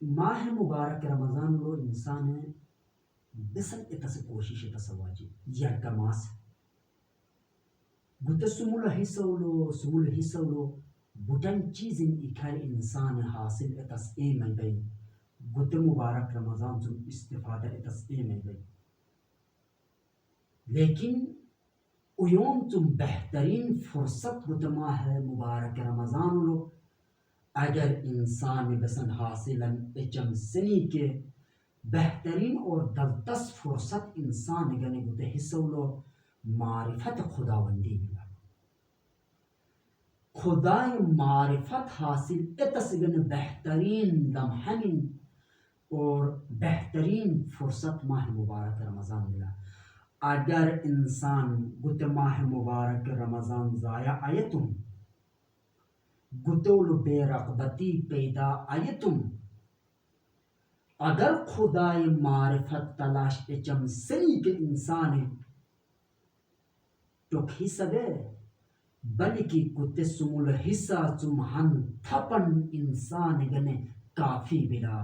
ماہ مبارک رمضان لو انسان بسن اتس کوشش اتس واجب یرک ماس گت سمول حصولو بٹن چیزن اکھر انسان حاصل اتس ایم گئی گت مبارک رمضان سن استفادہ اتس ایم گئی لیکن ایوم تم بہترین فرصت گت ماہ مبارک رمضان لو اگر انسان بسن حاصلا اچم سنی کے بہترین اور دلتس فرصت انسان گنے گتے حصولو معرفت خداوندی ملا خدای معرفت حاصل اتس گن بہترین لمحن اور بہترین فرصت ماہ مبارک رمضان ملا اگر انسان گت ماہ مبارک رمضان ضائع آیتم گتول بے رغبتی پیدا آیتم اگر خدای معرفت تلاش اچم سنی کے انسان ٹوک حصہ گئے بلکہ کتے سمول حصہ چم ہن تھپن انسان گنے کافی بلا